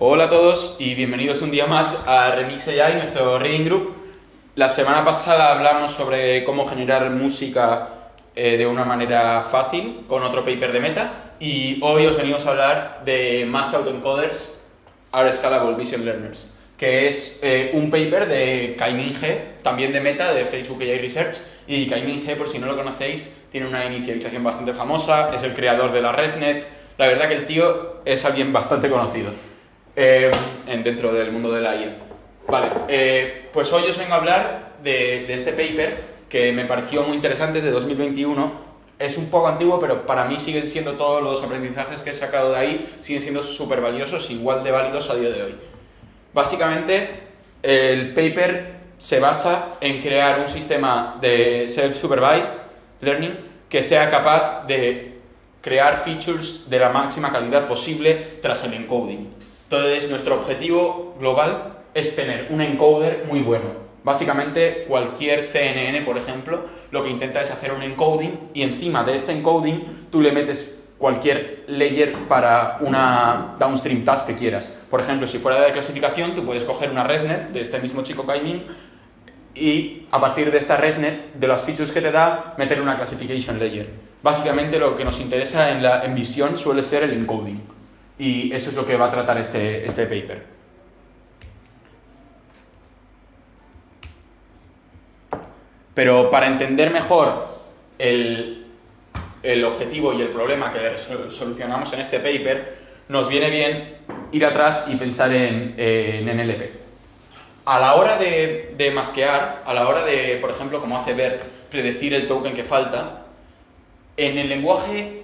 Hola a todos y bienvenidos un día más a Remix AI, nuestro Reading Group. La semana pasada hablamos sobre cómo generar música de una manera fácil con otro paper de Meta y hoy os venimos a hablar de Mass Autoencoders are Scalable Vision Learners, que es un paper de Kai-Ming He, también de Meta, de Facebook AI Research. Y Kai-Ming He, por si no lo conocéis, tiene una inicialización bastante famosa, es el creador de la ResNet. La verdad que el tío es alguien bastante conocido dentro del mundo de la IA. Vale, pues hoy os vengo a hablar de este paper que me pareció muy interesante, es de 2021. Es un poco antiguo, pero para mí siguen siendo todos los aprendizajes que he sacado de ahí, siguen siendo súper valiosos, igual de válidos a día de hoy. Básicamente, el paper se basa en crear un sistema de self-supervised learning que sea capaz de crear features de la máxima calidad posible tras el encoding. Entonces, nuestro objetivo global es tener un encoder muy bueno. Básicamente, cualquier CNN, por ejemplo, lo que intenta es hacer un encoding y encima de este encoding tú le metes cualquier layer para una downstream task que quieras. Por ejemplo, si fuera de clasificación, tú puedes coger una ResNet de este mismo chico Kai-Ming y a partir de esta ResNet, de las features que te da, meter una classification layer. Básicamente lo que nos interesa en visión suele ser el encoding. Y eso es lo que va a tratar este paper. Pero para entender mejor el objetivo y el problema que solucionamos en este paper, nos viene bien ir atrás y pensar en NLP. A la hora de masquear, a la hora de, por ejemplo, como hace BERT, predecir el token que falta, en el lenguaje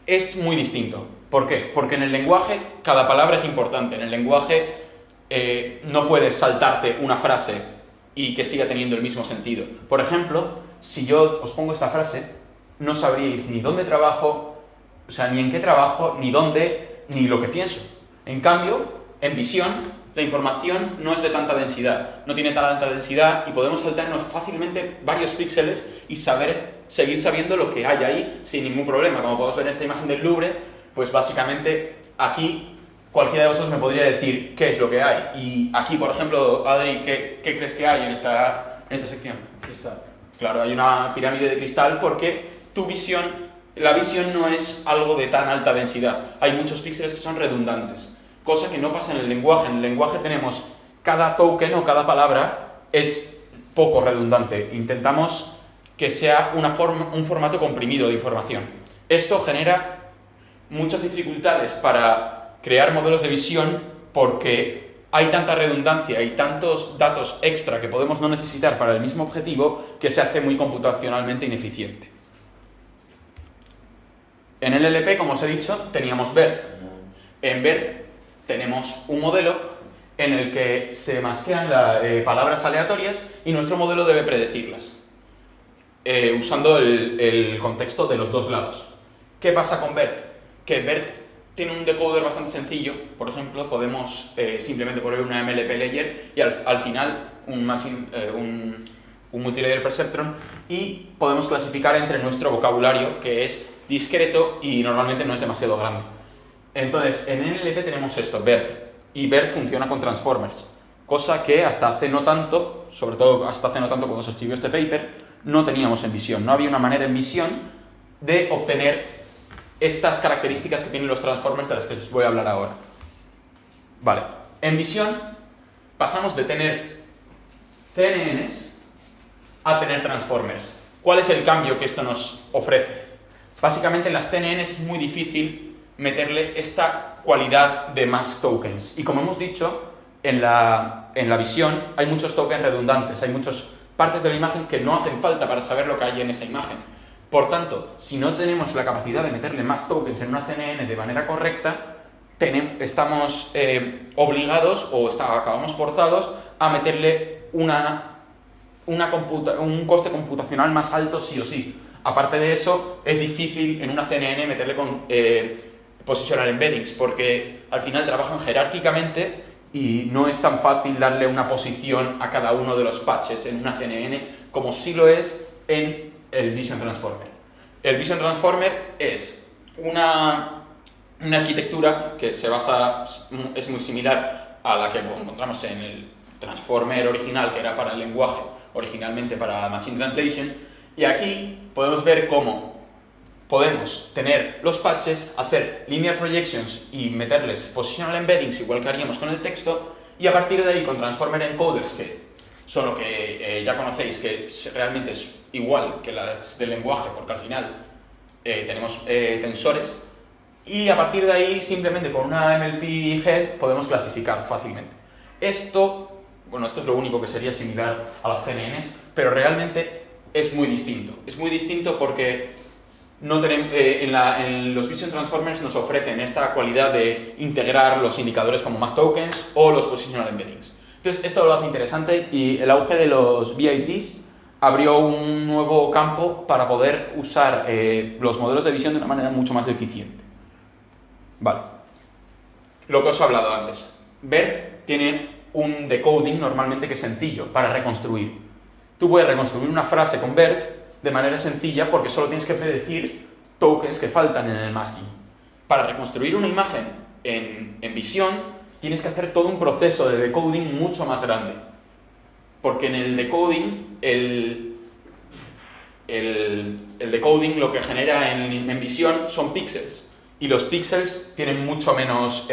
es muy distinto. ¿Por qué? Porque en el lenguaje cada palabra es importante. En el lenguaje no puedes saltarte una frase y que siga teniendo el mismo sentido. Por ejemplo, si yo os pongo esta frase, no sabríais ni dónde trabajo, o sea, ni en qué trabajo, ni dónde, ni lo que pienso. En cambio, en visión, la información no es de tanta densidad, no tiene tanta densidad y podemos saltarnos fácilmente varios píxeles y seguir sabiendo lo que hay ahí sin ningún problema. Como podemos ver en esta imagen del Louvre, pues básicamente aquí cualquiera de vosotros me podría decir qué es lo que hay. Y aquí, por ejemplo, Adri, ¿qué crees que hay en esta sección? Cristal. Claro, hay una pirámide de cristal porque la visión no es algo de tan alta densidad. Hay muchos píxeles que son redundantes, cosa que no pasa en el lenguaje. En el lenguaje tenemos cada token o cada palabra es poco redundante. Intentamos que sea un formato comprimido de información. Esto genera muchas dificultades para crear modelos de visión porque hay tanta redundancia y tantos datos extra que podemos no necesitar para el mismo objetivo que se hace muy computacionalmente ineficiente. En el NLP, como os he dicho, teníamos BERT. En BERT tenemos un modelo en el que se masquean palabras aleatorias y nuestro modelo debe predecirlas, usando el contexto de los dos lados. ¿Qué pasa con BERT? Que BERT tiene un decoder bastante sencillo. Por ejemplo, podemos simplemente poner una MLP layer y al final un multilayer perceptron y podemos clasificar entre nuestro vocabulario, que es discreto y normalmente no es demasiado grande. Entonces, en NLP tenemos esto, BERT, y BERT funciona con transformers, cosa que hasta hace no tanto, sobre todo hasta hace no tanto cuando se escribió este paper, no teníamos en visión. No había una manera en visión de obtener estas características que tienen los transformers de las que os voy a hablar ahora. Vale, en visión pasamos de tener CNNs a tener transformers. ¿Cuál es el cambio que esto nos ofrece? Básicamente en las CNNs es muy difícil meterle esta cualidad de mask tokens. Y como hemos dicho, en la visión hay muchos tokens redundantes, hay muchas partes de la imagen que no hacen falta para saber lo que hay en esa imagen. Por tanto, si no tenemos la capacidad de meterle más tokens en una CNN de manera correcta, estamos obligados o acabamos forzados a meterle un coste computacional más alto sí o sí. Aparte de eso, es difícil en una CNN meterle positional embeddings porque al final trabajan jerárquicamente y no es tan fácil darle una posición a cada uno de los patches en una CNN como sí lo es en el Vision Transformer. El Vision Transformer es una una arquitectura que es muy similar a la que encontramos en el Transformer original, que era para el lenguaje, originalmente para Machine Translation, y aquí podemos ver cómo podemos tener los patches, hacer linear projections y meterles positional embeddings, igual que haríamos con el texto, y a partir de ahí con Transformer encoders, que son lo que ya conocéis, que realmente es igual que las del lenguaje, porque al final tenemos tensores, y a partir de ahí simplemente con una MLP head podemos clasificar fácilmente. Esto es lo único que sería similar a las CNNs, pero realmente es muy distinto. Es muy distinto porque no tenemos, en los Vision Transformers nos ofrecen esta cualidad de integrar los indicadores como mass tokens o los positional embeddings. Entonces, esto lo hace interesante, y el auge de los VITs abrió un nuevo campo para poder usar los modelos de visión de una manera mucho más eficiente. Vale. Lo que os he hablado antes. BERT tiene un decoding normalmente que es sencillo para reconstruir. Tú puedes reconstruir una frase con BERT de manera sencilla porque solo tienes que predecir tokens que faltan en el masking. Para reconstruir una imagen en visión tienes que hacer todo un proceso de decoding mucho más grande. Porque en el decoding, el decoding lo que genera en visión son píxeles. Y los píxeles tienen mucho menos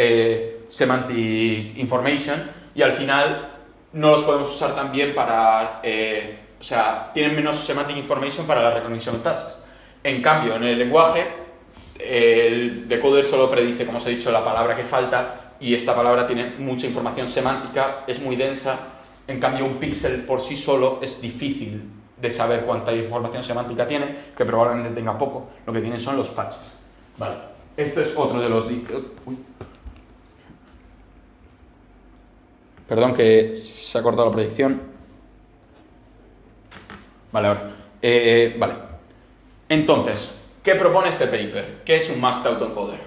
semantic information, y al final no los podemos usar tan bien para... tienen menos semantic information para la recognition of tasks. En cambio, en el lenguaje, el decoder solo predice, como os he dicho, la palabra que falta, y esta palabra tiene mucha información semántica, es muy densa. En cambio, un píxel por sí solo es difícil de saber cuánta información semántica tiene, que probablemente tenga poco. Lo que tiene son los patches. Vale. Esto es otro de los... Perdón, que se ha cortado la proyección. Vale, ahora. Vale. Entonces, ¿qué propone este paper? ¿Qué es un masked autoencoder?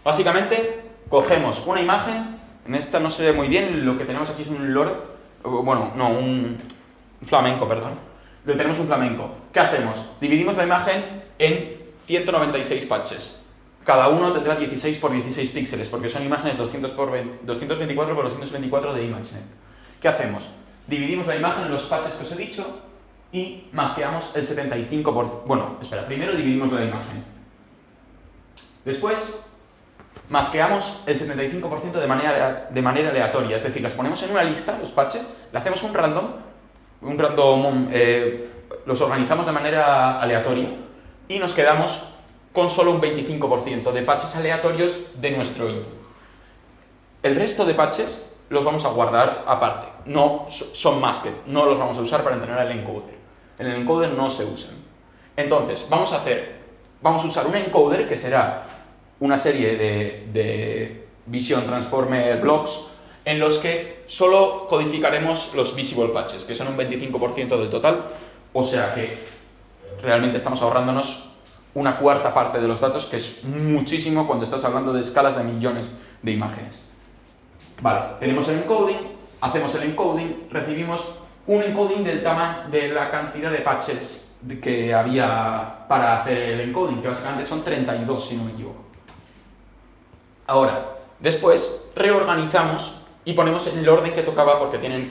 Básicamente, cogemos una imagen. En esta no se ve muy bien, lo que tenemos aquí es un loro. Bueno, no, un flamenco, perdón. Tenemos un flamenco. ¿Qué hacemos? Dividimos la imagen en 196 patches. Cada uno tendrá 16 por 16 píxeles, porque son imágenes 224 por 224 de ImageNet. ¿Qué hacemos? Dividimos la imagen en los patches que os he dicho y masqueamos el 75%. Bueno, espera, primero dividimos la imagen. Después masqueamos el 75% de manera aleatoria, es decir, las ponemos en una lista, los patches, le hacemos un random, los organizamos de manera aleatoria y nos quedamos con solo un 25% de patches aleatorios de nuestro input. El resto de patches los vamos a guardar aparte, no son masked, no los vamos a usar para entrenar el encoder. En el encoder no se usan. Entonces, vamos a usar un encoder que será una serie de Vision Transformer blocks en los que solo codificaremos los visible patches, que son un 25% del total, o sea que realmente estamos ahorrándonos una cuarta parte de los datos, que es muchísimo cuando estás hablando de escalas de millones de imágenes. Vale, tenemos el encoding, hacemos el encoding, recibimos un encoding del tamaño de la cantidad de patches que había para hacer el encoding, que básicamente son 32, si no me equivoco. Ahora, después reorganizamos y ponemos en el orden que tocaba, porque tienen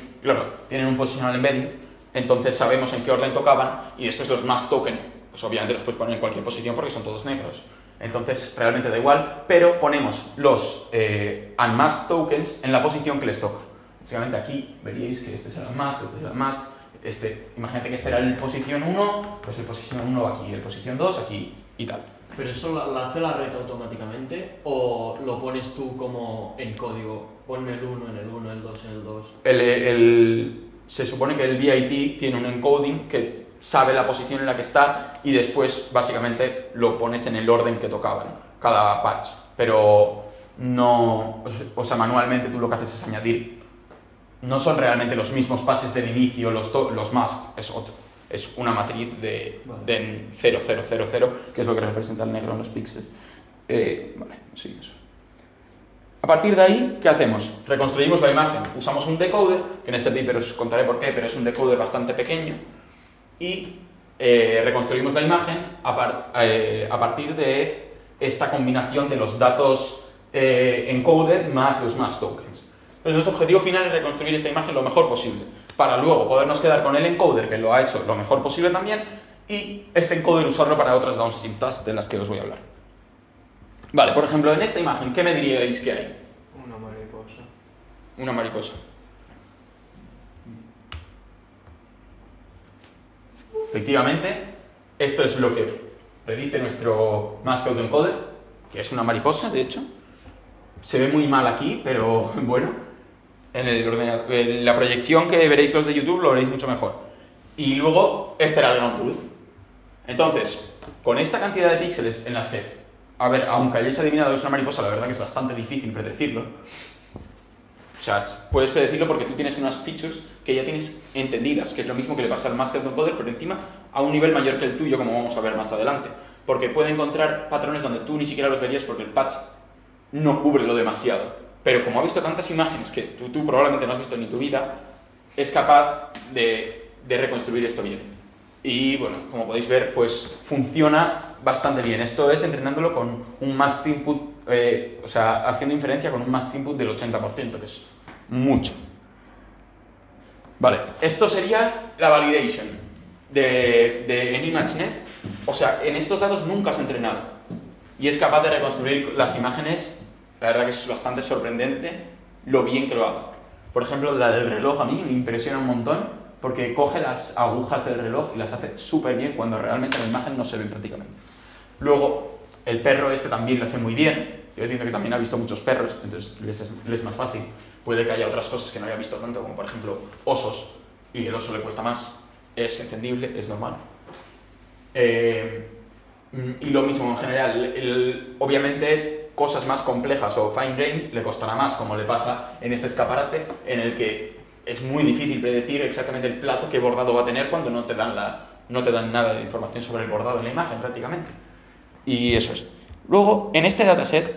un positional embedding, entonces sabemos en qué orden tocaban, y después los mass token, pues obviamente los puedes poner en cualquier posición porque son todos negros. Entonces realmente da igual, pero ponemos los unmasked tokens en la posición que les toca. Básicamente aquí veríais que este es el unmasked, este es el unmasked, imagínate que este era el posición 1, pues el posición 1 va aquí, el posición 2 aquí y tal. ¿Pero eso lo hace la red automáticamente o lo pones tú como en código? Ponme el 1 en el 1, el 2 en el 2. Se supone que el VIT tiene un encoding que sabe la posición en la que está y después básicamente lo pones en el orden que tocaban cada patch, pero no, o sea, manualmente tú lo que haces es añadir, no son realmente los mismos patches del inicio, los masked, es una matriz de 0, 0, 0, 0, que es lo que representa el negro en los píxeles. Vale, sí, eso. A partir de ahí, ¿qué hacemos? Reconstruimos la imagen, usamos un decoder, que en este paper os contaré por qué, pero es un decoder bastante pequeño, y reconstruimos la imagen a partir de esta combinación de los datos encoded más los mask tokens. Entonces nuestro objetivo final es reconstruir esta imagen lo mejor posible, para luego podernos quedar con el encoder que lo ha hecho lo mejor posible también, y este encoder usarlo para otras downstream tasks de las que os voy a hablar. Vale, por ejemplo, en esta imagen, ¿qué me diríais que hay? Una mariposa. Una mariposa. Efectivamente, esto es lo que predice nuestro mask autoencoder, que es una mariposa, de hecho. Se ve muy mal aquí, pero bueno, en el ordenador, en la proyección que veréis los de YouTube lo veréis mucho mejor. Y luego, este era el ground truth. Entonces, con esta cantidad de píxeles en las que, a ver, aunque hayáis adivinado que es una mariposa, la verdad que es bastante difícil predecirlo. O sea, puedes predecirlo porque tú tienes unas features que ya tienes entendidas, que es lo mismo que le pasa al mask autoencoder, pero encima a un nivel mayor que el tuyo, como vamos a ver más adelante. Porque puede encontrar patrones donde tú ni siquiera los verías porque el patch no cubre lo demasiado. Pero como ha visto tantas imágenes que tú probablemente no has visto ni en tu vida, es capaz de reconstruir esto bien. Y bueno, como podéis ver, pues funciona bastante bien. Esto es entrenándolo con un mask input, o sea, haciendo inferencia con un mask input del 80%, que es mucho. Vale, esto sería la validation en ImageNet. O sea, en estos datos nunca se ha entrenado. Y es capaz de reconstruir las imágenes. La verdad que es bastante sorprendente lo bien que lo hace. Por ejemplo, la del reloj a mí me impresiona un montón porque coge las agujas del reloj y las hace súper bien cuando realmente en la imagen no se ven prácticamente. Luego, el perro este también lo hace muy bien. Yo entiendo que también ha visto muchos perros, entonces les es más fácil. Puede que haya otras cosas que no haya visto tanto, como por ejemplo osos, y el oso le cuesta más. Es entendible, es normal. Y lo mismo en general, obviamente cosas más complejas o fine grain le costará más, como le pasa en este escaparate, en el que es muy difícil predecir exactamente el plato qué bordado va a tener cuando no te dan nada de información sobre el bordado en la imagen prácticamente. Y eso es. Luego, en este dataset,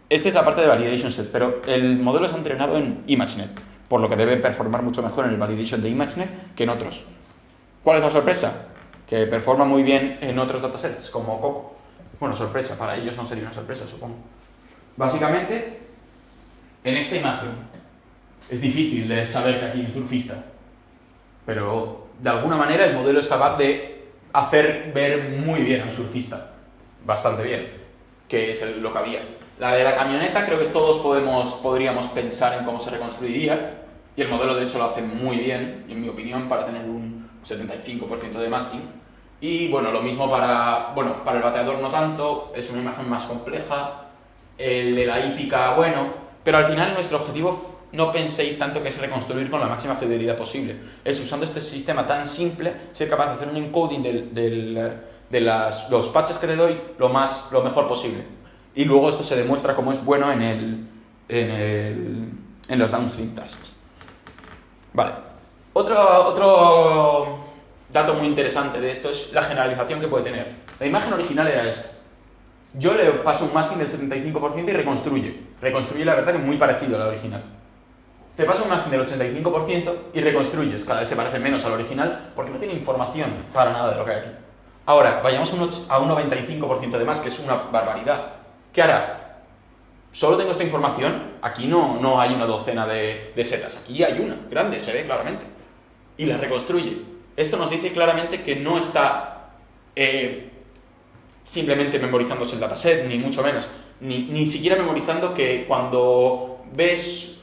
esta es la parte de validation set, pero el modelo está entrenado en ImageNet, por lo que debe performar mucho mejor en el validation de ImageNet que en otros. ¿Cuál es la sorpresa? Que performa muy bien en otros datasets, como Coco. Bueno, sorpresa, para ellos no sería una sorpresa, supongo. Básicamente, en esta imagen, es difícil de saber que aquí hay un surfista, pero de alguna manera el modelo es capaz de hacer ver muy bien a un surfista, bastante bien, que es lo que había. La de la camioneta creo que todos podríamos pensar en cómo se reconstruiría, y el modelo de hecho lo hace muy bien, en mi opinión, para tener un 75% de masking. Y bueno, lo mismo para el bateador no tanto, es una imagen más compleja, el de la hípica, bueno, pero al final nuestro objetivo, no penséis tanto que es reconstruir con la máxima fidelidad posible, es usando este sistema tan simple, ser capaz de hacer un encoding de los patches que te doy lo mejor posible. Y luego esto se demuestra como es bueno en los downstream tasks. Vale. Otro dato muy interesante de esto es la generalización que puede tener. La imagen original era esta. Yo le paso un masking del 75% y reconstruye. Reconstruye la verdad que es muy parecido a la original. Te paso un masking del 85% y reconstruyes. Cada vez se parece menos al original porque no tiene información para nada de lo que hay aquí. Ahora, vayamos a un 95% de más, que es una barbaridad. ¿Qué hará? Solo tengo esta información. Aquí no hay una docena de setas. Aquí hay una, grande, se ve claramente. Y la reconstruye. Esto nos dice claramente que no está simplemente memorizándose el dataset, ni mucho menos. Ni siquiera memorizando que cuando ves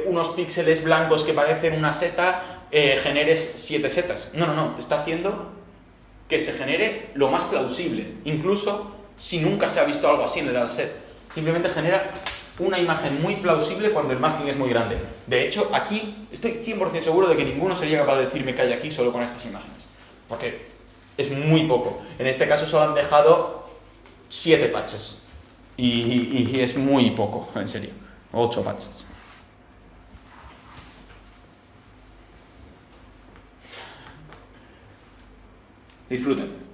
unos píxeles blancos que parecen una seta, generes 7 setas. No. Está haciendo que se genere lo más plausible, incluso si nunca se ha visto algo así en el dataset. Simplemente genera una imagen muy plausible cuando el masking es muy grande. De hecho, aquí estoy 100% seguro de que ninguno sería capaz de decirme que hay aquí solo con estas imágenes, porque es muy poco. En este caso solo han dejado 7 patches y es muy poco, en serio. 8 patches. Disfruten.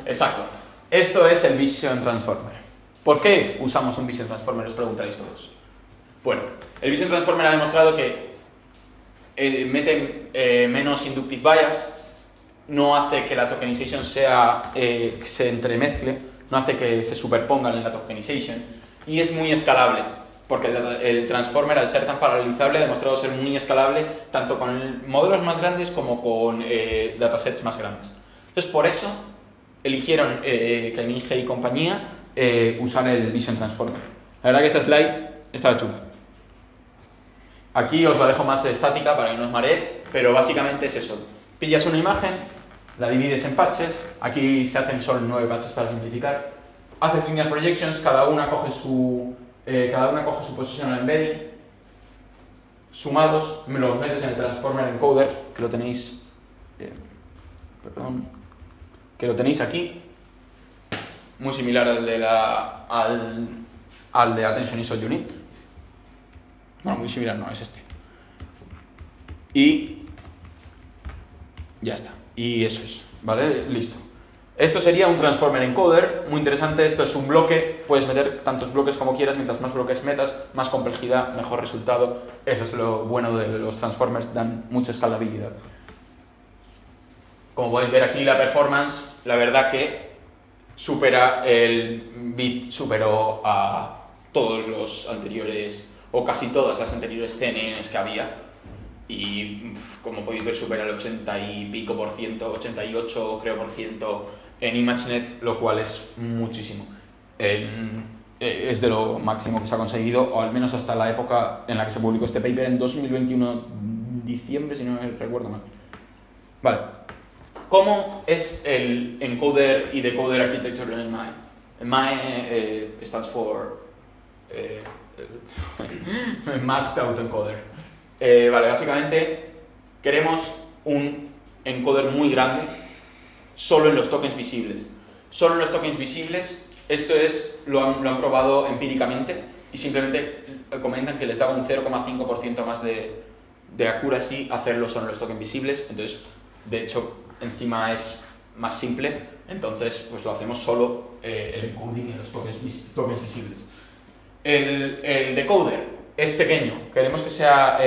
Exacto. Esto es el Vision Transformer. ¿Por qué usamos un Vision Transformer? Os preguntaréis todos. Bueno, el Vision Transformer ha demostrado que mete menos inductive bias no hace que la tokenization se entremezcle, no hace que se superpongan en la tokenization, y es muy escalable, porque el transformer, al ser tan paralelizable, ha demostrado ser muy escalable tanto con modelos más grandes como con datasets más grandes. Entonces, por eso eligieron K-Means y compañía usar el Vision Transformer. La verdad que esta slide estaba chula. Aquí os la dejo más estática para que no os maree, pero básicamente es eso. Pillas una imagen, la divides en patches, aquí se hacen solo 9 patches para simplificar, haces linear projections, cada una coge su positional embedding, sumados, me los metes en el transformer encoder, que lo tenéis, que lo tenéis aquí, muy similar al de Attention ISO Unit. Bueno, muy similar no, es este. Y ya está. Y eso es, ¿vale? Listo. Esto sería un transformer encoder, muy interesante. Esto es un bloque, puedes meter tantos bloques como quieras, mientras más bloques metas, más complejidad, mejor resultado. Eso es lo bueno de los transformers, dan mucha escalabilidad. Como podéis ver aquí, la performance, la verdad que superó a todos los anteriores, o casi todas las anteriores CNNs que había. Y como podéis ver, supera el 80 y pico por ciento, 88 creo por ciento en ImageNet, lo cual es muchísimo. Es de lo máximo que se ha conseguido, o al menos hasta la época en la que se publicó este paper, en 2021, diciembre, si no me recuerdo mal. Vale. ¿Cómo es el encoder y decoder architecture en el MAE? El MAE stands for Masked Autoencoder. Vale, básicamente queremos un encoder muy grande solo en los tokens visibles. Solo en los tokens visibles, esto lo han probado empíricamente y simplemente comentan que les daba un 0,5% más de accuracy hacerlo solo en los tokens visibles. Entonces, de hecho, encima es más simple, entonces pues lo hacemos solo el encoding en los tokens visibles. El decoder es pequeño, queremos que sea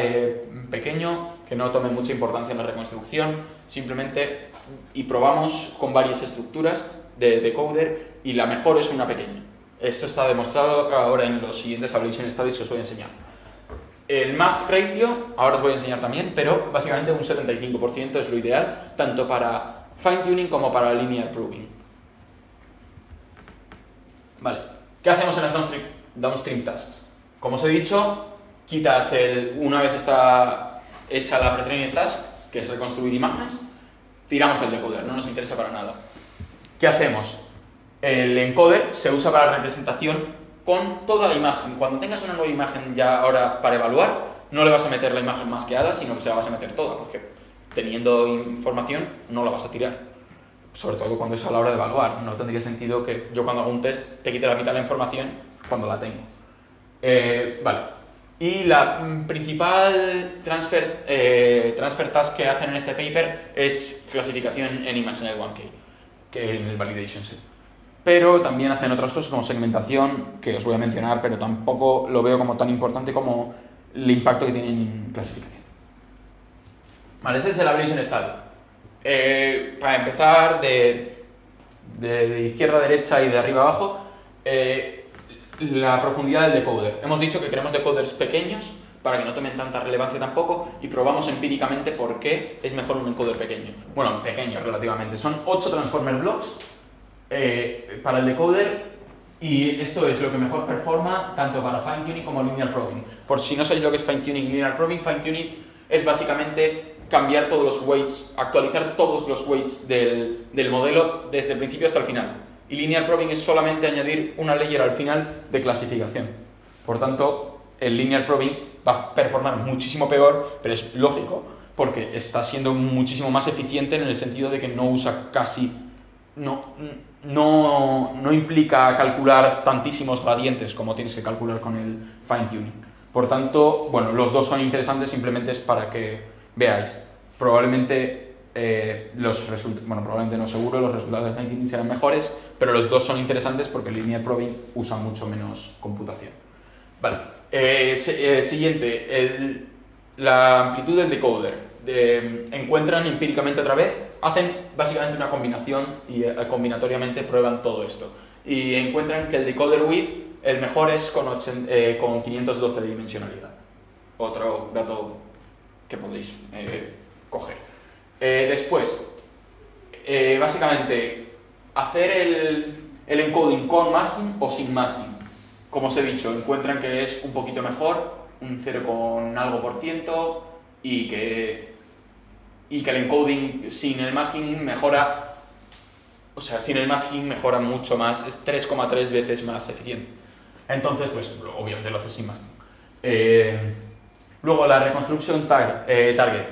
pequeño, que no tome mucha importancia en la reconstrucción, simplemente, y probamos con varias estructuras de decoder y la mejor es una pequeña. Esto está demostrado ahora en los siguientes ablation studies que os voy a enseñar. El mask ratio, ahora os voy a enseñar también, pero básicamente un 75% es lo ideal, tanto para fine tuning como para linear proving. Vale, ¿qué hacemos en las downstream tasks? Como os he dicho, quitas una vez está hecha la pre-trained task, que es reconstruir imágenes, tiramos el decoder, no nos interesa para nada. ¿Qué hacemos? El encoder se usa para la representación con toda la imagen. Cuando tengas una nueva imagen ya ahora para evaluar, no le vas a meter la imagen masqueada, sino que se la vas a meter toda, porque teniendo información no la vas a tirar. Sobre todo cuando es a la hora de evaluar. No tendría sentido que yo cuando hago un test te quite la mitad de la información cuando la tengo. Vale. Y la principal transfer task que hacen en este paper es clasificación en ImageNet 1K, que en el validation set. Pero también hacen otras cosas como segmentación, que os voy a mencionar, pero tampoco lo veo como tan importante como el impacto que tienen en clasificación. Vale, ese es el ablation study. Para empezar, de izquierda a derecha y de arriba a abajo, la profundidad del decoder. Hemos dicho que queremos decoders pequeños para que no tomen tanta relevancia tampoco y probamos empíricamente por qué es mejor un encoder pequeño. Bueno, pequeño relativamente. Son 8 transformer blocks para el decoder y esto es lo que mejor performa tanto para fine tuning como linear probing. Por si no sabéis lo que es fine tuning y linear probing, fine tuning es básicamente cambiar todos los weights, actualizar todos los weights del modelo desde el principio hasta el final. Y linear probing es solamente añadir una layer al final de clasificación. Por tanto, el linear probing va a performar muchísimo peor, pero es lógico, porque está siendo muchísimo más eficiente en el sentido de que no usa casi... No implica calcular tantísimos gradientes como tienes que calcular con el fine tuning. Por tanto, bueno, los dos son interesantes, simplemente es para que veáis. Probablemente probablemente no seguro, los resultados de fine tuning serán mejores, pero los dos son interesantes porque el linear probing usa mucho menos computación. Vale, siguiente, la amplitud del decoder. Encuentran empíricamente otra vez hacen básicamente una combinación y combinatoriamente prueban todo esto. Y encuentran que el decoder width, el mejor es con 512 de dimensionalidad. Otro dato que podéis coger. Después, básicamente, hacer el encoding con masking o sin masking. Como os he dicho, encuentran que es un poquito mejor, un 0 con algo por ciento, y que el encoding sin el masking mejora, o sea, sin el masking mejora mucho más, es 3,3 veces más eficiente. Entonces, pues obviamente lo haces sin masking. Luego la reconstruction target.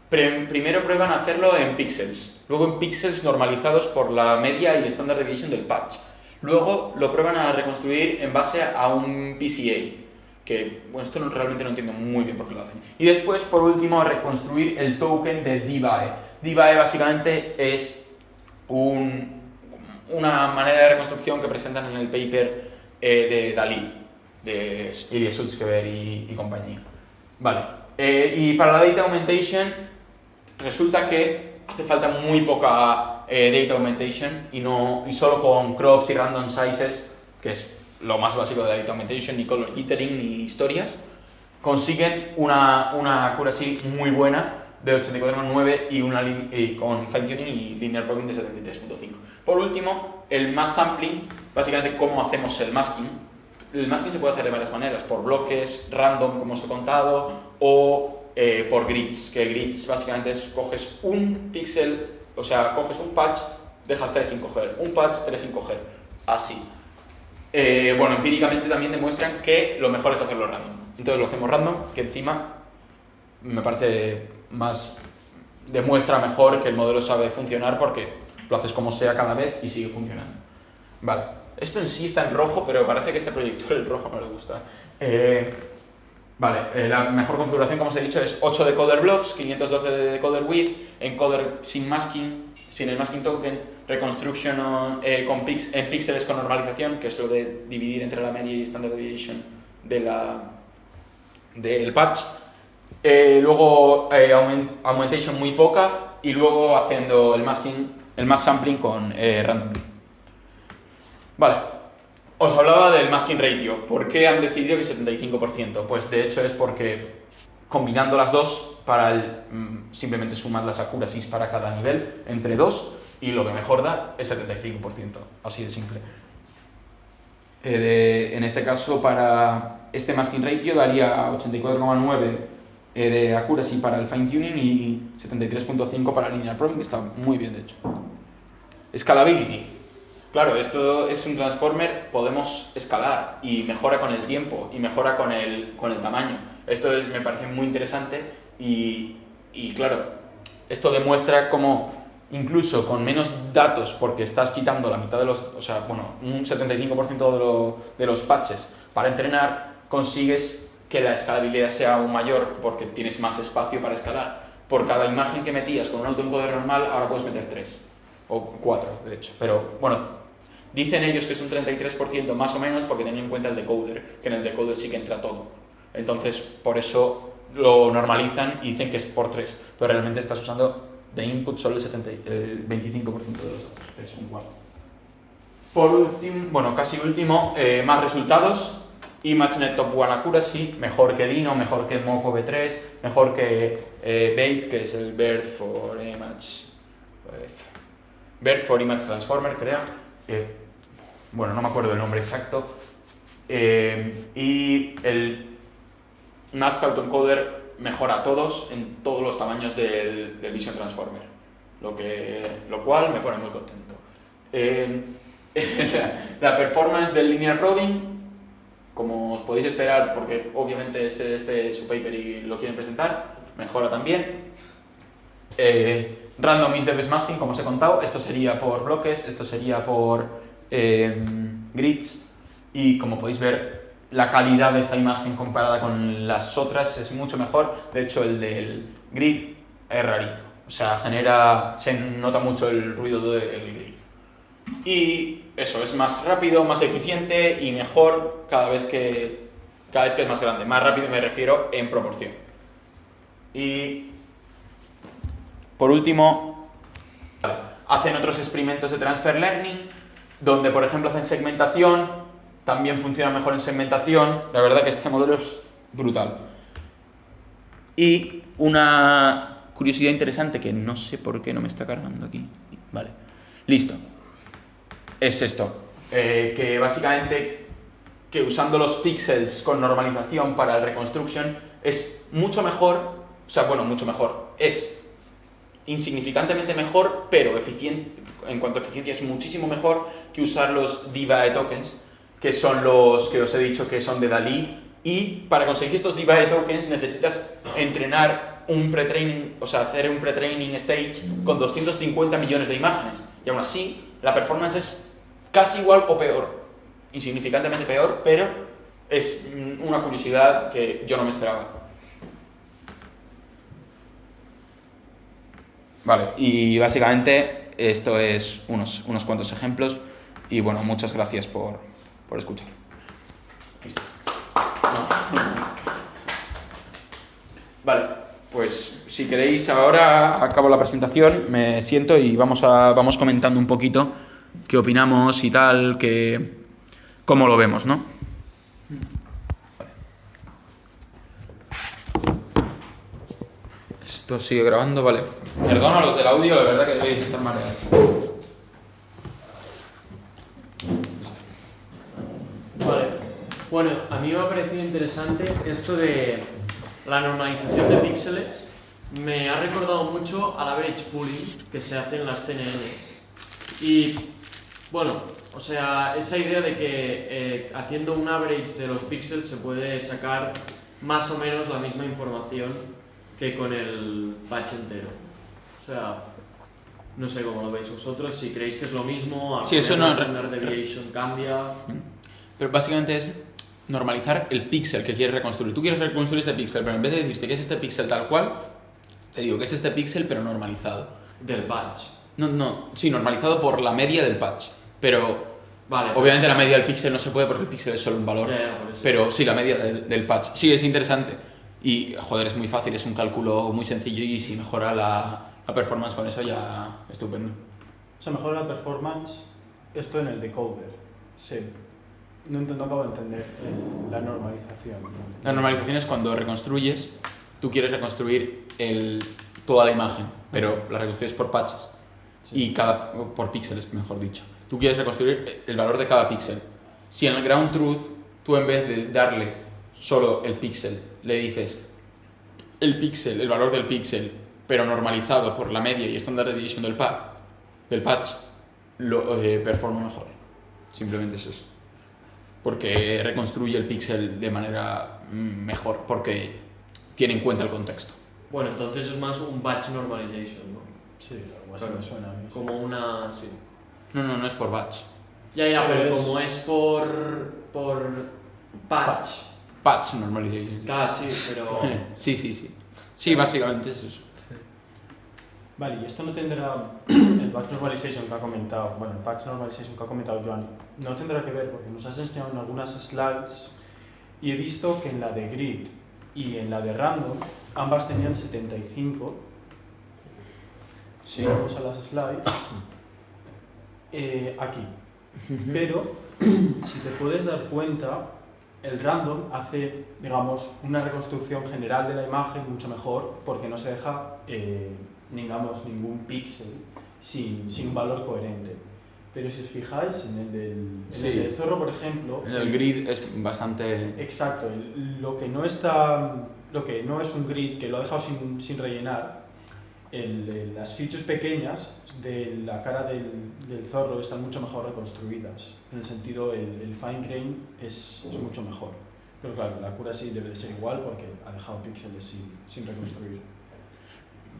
Primero prueban a hacerlo en píxeles, luego en píxeles normalizados por la media y standard deviation del patch. Luego lo prueban a reconstruir en base a un PCA, que, bueno, esto realmente no entiendo muy bien por qué lo hacen. Y después, por último, a reconstruir el token de DBAE. DBAE básicamente es una manera de reconstrucción que presentan en el paper de Dalí, de Sulzgeber y compañía. Vale, y para la data augmentation resulta que hace falta muy poca data augmentation y solo con crops y random sizes, que es lo más básico de la data augmentation, ni color jittering ni historias, consiguen una accuracy muy buena de 84,9 y con fine tuning y linear probing de 73,5. Por último, el mass sampling, básicamente cómo hacemos el masking. El masking se puede hacer de varias maneras, por bloques, random, como os he contado, o por grids, que grids básicamente es coges un píxel, o sea, coges un patch, dejas 3 sin coger, un patch, 3 sin coger, así. Bueno, empíricamente también demuestran que lo mejor es hacerlo random. Entonces lo hacemos random, que encima me parece más, demuestra mejor que el modelo sabe funcionar porque lo haces como sea cada vez y sigue funcionando. Vale, esto en sí está en rojo, pero parece que este proyector el rojo no le gusta. Vale, la mejor configuración, como os he dicho, es 8 decoder blocks, 512 de decoder width, encoder sin masking, sin el masking token, reconstruction en píxeles con normalización, que es lo de dividir entre la media y standard deviation del patch. Luego augmentation muy poca y luego haciendo el mass sampling con random. Vale. Os hablaba del masking ratio. ¿Por qué han decidido que 75%? Pues de hecho es porque combinando las dos, simplemente sumas las accuracies para cada nivel entre 2 y lo que mejor da es 75%. Así de simple. En este caso, para este masking ratio daría 84,9 de accuracy para el fine tuning y 73,5 para linear probing, que está muy bien de hecho. Scalability. Claro, esto es un transformer, podemos escalar y mejora con el tiempo y mejora con el tamaño. Esto me parece muy interesante y claro, esto demuestra cómo incluso con menos datos, porque estás quitando la mitad de un 75% de los patches para entrenar, consigues que la escalabilidad sea aún mayor porque tienes más espacio para escalar. Por cada imagen que metías con un autoencoder normal, ahora puedes meter 3 o 4, de hecho. Pero bueno, dicen ellos que es un 33% más o menos porque tienen en cuenta el decoder, que en el decoder sí que entra todo. Entonces, por eso lo normalizan y dicen que es por 3, pero realmente estás usando de input solo el 25% de los datos, es un cuarto. Por último, bueno, casi último, más resultados. ImageNet Top 1 Accuracy, mejor que Dino, mejor que Moco V3, mejor que BAIT, que es el Bird for Image Transformer, creo. Bueno, no me acuerdo el nombre exacto. Y el NAST Autoencoder mejora a todos en todos los tamaños del Vision Transformer, lo cual me pone muy contento. La performance del linear probing, como os podéis esperar, porque obviamente es su paper y lo quieren presentar, mejora también. Random is the best masking, como os he contado, esto sería por bloques, esto sería por grids, y como podéis ver, la calidad de esta imagen comparada con las otras es mucho mejor. De hecho, el del grid es rarito, o sea, se nota mucho el ruido del grid. Y eso, es más rápido, más eficiente y mejor cada vez que es más grande. Más rápido me refiero en proporción. Y por último, Hacen otros experimentos de transfer learning, donde por ejemplo hacen segmentación, también funciona mejor en segmentación. La verdad que este modelo es brutal. Y una curiosidad interesante que no sé por qué no me está cargando aquí. Vale, listo. Es esto, que básicamente que usando los píxeles con normalización para el reconstruction es mucho mejor, o sea, bueno, mucho mejor, es insignificantemente mejor, pero en cuanto a eficiencia es muchísimo mejor que usar los Divae tokens, que son los que os he dicho que son de DALL-E, y para conseguir estos Divae tokens necesitas entrenar un pre-training, o sea, hacer un pre-training stage con 250 millones de imágenes, y aún así la performance es casi igual o peor, insignificantemente peor, pero es una curiosidad que yo no me esperaba. Vale, y básicamente esto es unos cuantos ejemplos y bueno, muchas gracias por escuchar. Listo. Vale, pues si queréis ahora acabo la presentación, me siento y vamos comentando un poquito qué opinamos y tal, cómo lo vemos, ¿no? Vale. Esto sigue grabando, vale. Perdón a los del audio, la verdad que debéis estar mareados. Vale. Bueno, a mí me ha parecido interesante esto de la normalización de píxeles. Me ha recordado mucho al average pooling que se hace en las CNN. Y bueno, o sea, esa idea de que haciendo un average de los píxeles se puede sacar más o menos la misma información que con el patch entero. O sea, no sé cómo lo veis vosotros, si creéis que es lo mismo, sí, eso no, standard deviation cambia. Pero básicamente es normalizar el píxel que quieres reconstruir. Tú quieres reconstruir este píxel, pero en vez de decirte que es este píxel tal cual, te digo que es este píxel pero normalizado. Del patch. No, sí, normalizado por la media del patch. Pero vale, obviamente la media del píxel no se puede porque el píxel es solo un valor. por eso. Pero sí, la media del patch. Sí, es interesante. Y joder, es muy fácil, es un cálculo muy sencillo y si mejora la performance con eso ya estupendo. O sea, mejora la performance esto en el decoder. Sí. No acabo de entender la normalización. La normalización es cuando reconstruyes, tú quieres reconstruir toda la imagen, pero la reconstruyes por patches. Sí. Y por píxeles, mejor dicho. Tú quieres reconstruir el valor de cada píxel. Si en el ground truth tú en vez de darle solo el píxel, le dices el valor del píxel, pero normalizado por la media y standard deviation del patch, lo performa mejor. Simplemente es eso. Porque reconstruye el píxel de manera mejor, porque tiene en cuenta el contexto. Bueno, entonces es más un batch normalization, ¿no? Sí, algo así me suena a mí. Como una... sí. No es por batch. Ya, pero como es por patch. Patch normalization. Claro, sí, pero... Sí. Sí, básicamente es eso. Vale, y esto no tendrá el batch normalization que ha comentado, Joan, no tendrá que ver porque nos has enseñado en algunas slides y he visto que en la de grid y en la de random ambas tenían 75. Sí. Vamos a las slides. Aquí. Pero si te puedes dar cuenta, el random hace, digamos, una reconstrucción general de la imagen mucho mejor porque no se deja ningún píxel sin un valor coherente. Pero si os fijáis, en el del zorro, por ejemplo... En el grid es bastante... Exacto. Lo que no es un grid, que lo ha dejado sin rellenar, las features pequeñas de la cara del zorro están mucho mejor reconstruidas. En el sentido, el fine grain es mucho mejor. Pero claro, la accuracy debe de ser igual porque ha dejado píxeles sin reconstruir.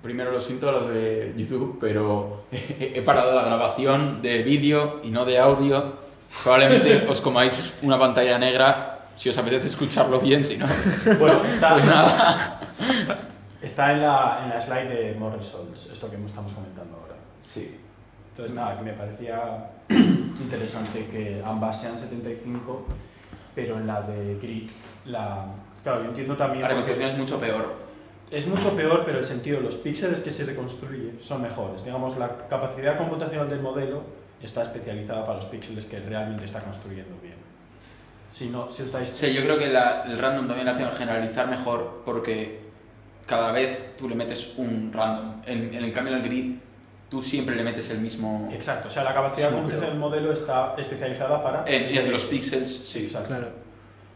Primero lo siento a los de YouTube, pero he parado la grabación de vídeo y no de audio. Probablemente os comáis una pantalla negra si os apetece escucharlo bien, si no... Bueno, está, pues nada. Está en la slide de More Results, esto que estamos comentando ahora. Sí. Entonces nada, que me parecía interesante que ambas sean 75, pero en la de Grid, claro, yo entiendo también... La reconstrucción es mucho peor. Es mucho peor, pero el sentido, los píxeles que se reconstruyen son mejores. Digamos, la capacidad computacional del modelo está especializada para los píxeles que realmente está construyendo bien. Si os dais... Sí, yo creo que el random también hace generalizar mejor porque cada vez tú le metes un random. En el cambio en el grid, tú siempre le metes el mismo... Exacto, o sea, la capacidad computacional del modelo está especializada para... En los píxeles, sí. Exacto. Claro.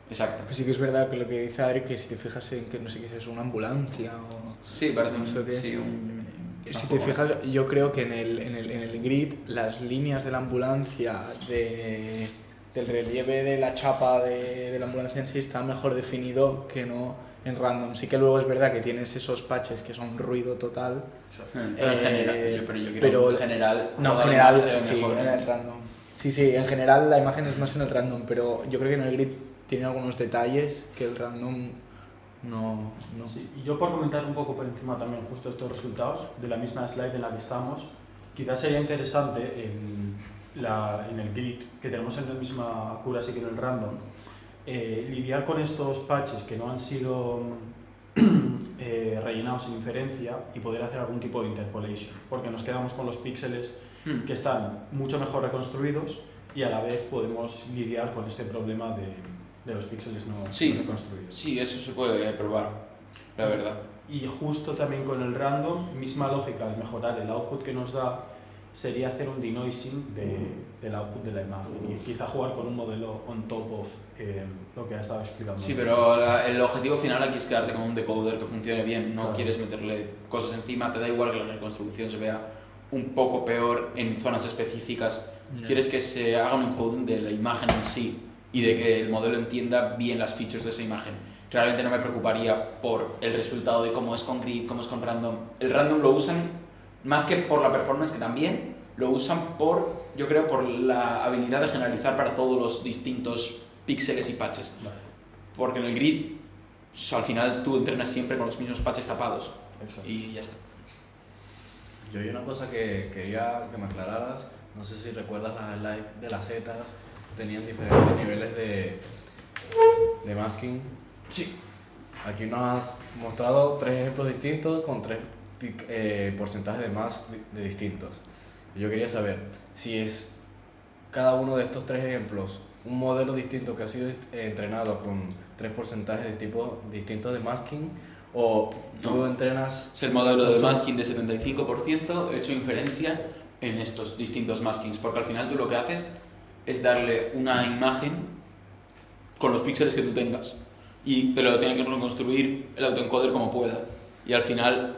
Exacto. Pues sí que es verdad que lo que dice Adri, que si te fijas en que no sé qué es una ambulancia o... Sí, parece no sé qué es. sí, Si te fijas, yo creo que en el grid las líneas de la ambulancia, del relieve de la chapa de la ambulancia en sí está mejor definido que no en random. Sí que luego es verdad que tienes esos patches que son ruido total. Pero en general, yo creo pero en general... No, en toda la general imagen se ve sí, mejor. en el random. Sí, en general la imagen es más en el random, pero yo creo que en el grid tiene algunos detalles que el random no. Sí, y yo por comentar un poco por encima también justo estos resultados de la misma slide en la que estamos, quizás sería interesante en el grid, que tenemos en la misma accuracy que en el random, lidiar con estos patches que no han sido rellenados en inferencia y poder hacer algún tipo de interpolation, porque nos quedamos con los píxeles que están mucho mejor reconstruidos y a la vez podemos lidiar con este problema de los píxeles no reconstruidos. Sí, eso se puede probar, la verdad. Y justo también con el random, misma lógica de mejorar el output que nos da, sería hacer un denoising del output de la imagen y quizá jugar con un modelo on top of lo que ha estado explicando. Sí, pero el objetivo final aquí es quedarte con un decoder que funcione bien, no Claro. quieres meterle cosas encima, te da igual que la reconstrucción se vea un poco peor en zonas específicas, quieres que se haga un encoding de la imagen en sí y de que el modelo entienda bien las features de esa imagen. Realmente no me preocuparía por el resultado de cómo es con grid, cómo es con random. El random lo usan más que por la performance, que también lo usan yo creo, por la habilidad de generalizar para todos los distintos píxeles y patches. Vale. Porque en el grid, al final tú entrenas siempre con los mismos patches tapados. Exacto. Y ya está. Yo hay una cosa que quería que me aclararas, no sé si recuerdas las highlights de las zetas, tenían diferentes niveles de masking. Sí. Aquí nos has mostrado 3 ejemplos distintos con 3 porcentajes de mask de distintos. Yo quería saber si es cada uno de estos 3 ejemplos un modelo distinto que ha sido entrenado con 3 porcentajes de tipo distintos de masking, o tú No. entrenas... Es el modelo de masking de 75% hecho inferencia en estos distintos maskings, porque al final tú lo que haces es darle una imagen con los píxeles que tú tengas, pero tiene que reconstruir el autoencoder como pueda. Y al final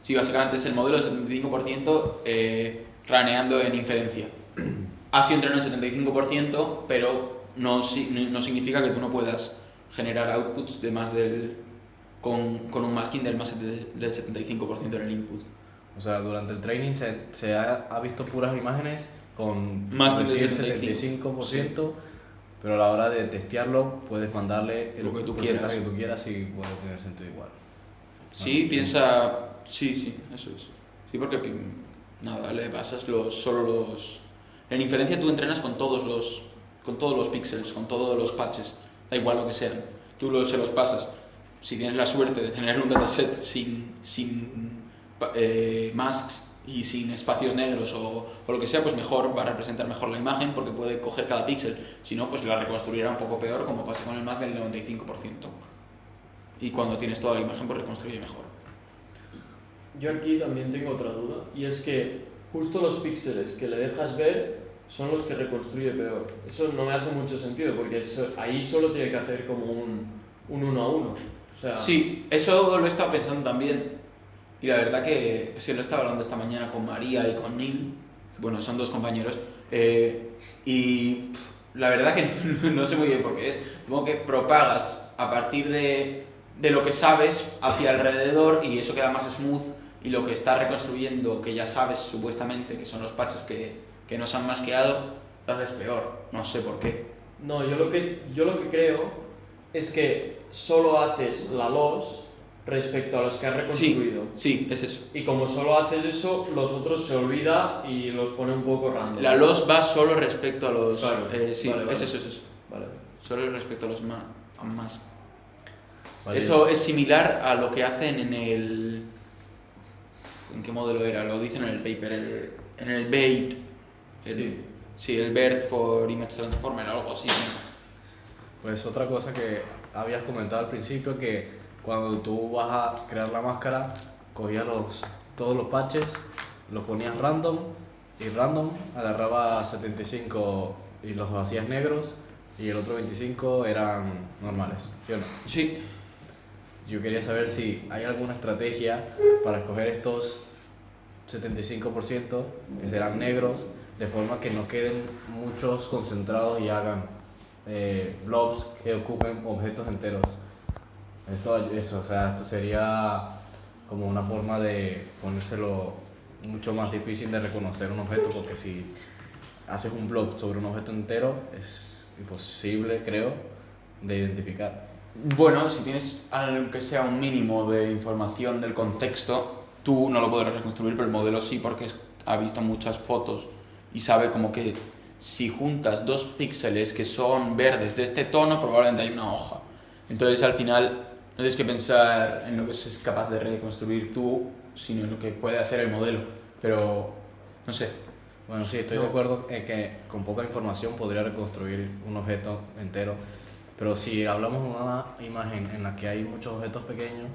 sí, básicamente es el modelo de 75% raneando en inferencia. Ha sido entrenado en 75%, pero no significa que tú no puedas generar outputs de más con un masking del 75% en el input. O sea, durante el training se ha visto puras imágenes con Masking como del decir, 75%, pero a la hora de testearlo puedes mandarle Lo que tú porcentaje quieras. que tú quieras y puede tener sentido igual. Sí, piensa... Sí, eso es. Sí, porque nada, le pasas solo los... En inferencia tú entrenas con todos los píxeles, con todos los patches, da igual lo que sean. Tú se los pasas. Si tienes la suerte de tener un dataset sin masks y sin espacios negros o lo que sea, pues mejor, va a representar mejor la imagen porque puede coger cada píxel. Si no, pues la reconstruirá un poco peor, como pasa con el mask del 95%. Y cuando tienes toda la imagen, pues reconstruye mejor. Yo aquí también tengo otra duda, y es que justo los píxeles que le dejas ver son los que reconstruye peor. Eso no me hace mucho sentido, porque ahí solo tiene que hacer como un 1 a 1. O sea, Sí, eso lo he estado pensando también. Y la verdad que lo he estado hablando esta mañana con María y con Neil. Bueno, son 2 compañeros. Y la verdad que no sé muy bien por qué es. Como que propagas a partir de lo que sabes hacia alrededor y eso queda más smooth. Y lo que está reconstruyendo, que ya sabes supuestamente que son los patches que no son más que algo, lo haces peor. No sé por qué. no, yo lo que creo es que solo haces la loss respecto a los que has reconstruido. Sí, es eso. Y como solo haces eso, los otros se olvida y los pone un poco random. La loss va solo respecto a los... Claro, sí, vale. es eso. Vale. Solo respecto a los más. Válido. Eso es similar a lo que hacen en el... ¿En qué modelo era? Lo dicen en el paper, en el BEIT. Sí, el BERT for Image Transformer, algo así. Pues otra cosa que habías comentado al principio, que cuando tú vas a crear la máscara, cogías todos los patches, los ponías random, y random agarraba 75 y los hacías negros, y el otro 25 eran normales, ¿sí o no? Sí. Yo quería saber si hay alguna estrategia para escoger estos 75% que serán negros, de forma que no queden muchos concentrados y hagan blobs que ocupen objetos enteros. Esto sería como una forma de ponérselo mucho más difícil de reconocer un objeto, porque si haces un blob sobre un objeto entero es imposible, creo, de identificar. Bueno, si tienes aunque sea un mínimo de información del contexto, tú no lo podrás reconstruir, pero el modelo sí, porque ha visto muchas fotos y sabe como que si juntas 2 píxeles que son verdes de este tono, probablemente hay una hoja. Entonces al final no tienes que pensar en lo que es capaz de reconstruir tú, sino en lo que puede hacer el modelo. Pero no sé. Bueno, sí, estoy de acuerdo en que con poca información podría reconstruir un objeto entero, pero si hablamos de una imagen en la que hay muchos objetos pequeños,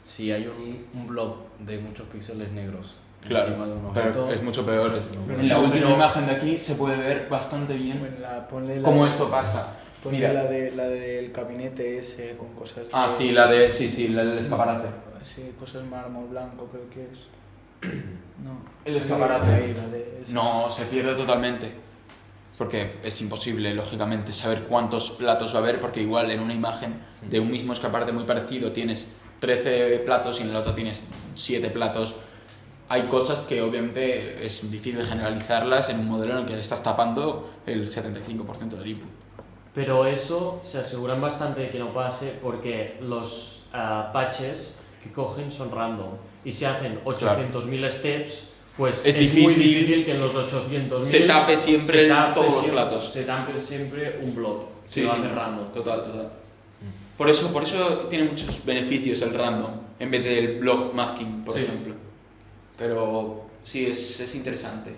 si hay un blob de muchos píxeles negros encima de un objeto, pero es mucho peor. No, En la última imagen de aquí se puede ver bastante bien cómo esto pasa. Ponle Mira. la del gabinete ese con cosas... Ah, sí, la del escaparate. Sí, cosas mármol blanco creo que es. No. El escaparate. Ahí, la de esa. No, se pierde totalmente. Porque es imposible, lógicamente, saber cuántos platos va a haber, porque igual en una imagen de un mismo escaparate muy parecido tienes 13 platos y en el otro tienes 7 platos. Hay cosas que obviamente es difícil generalizarlas en un modelo en el que estás tapando el 75% del input. Pero eso se aseguran bastante de que no pase, porque los patches que cogen son random y si hacen 800.000 steps, pues Es muy difícil difícil que en los 800.000 se tape siempre todos los platos. Se tape siempre un blob, Sí, que lo sí. hace random. Total. Por eso tiene muchos beneficios el random, en vez del block masking, por Sí. ejemplo. Pero sí, es interesante.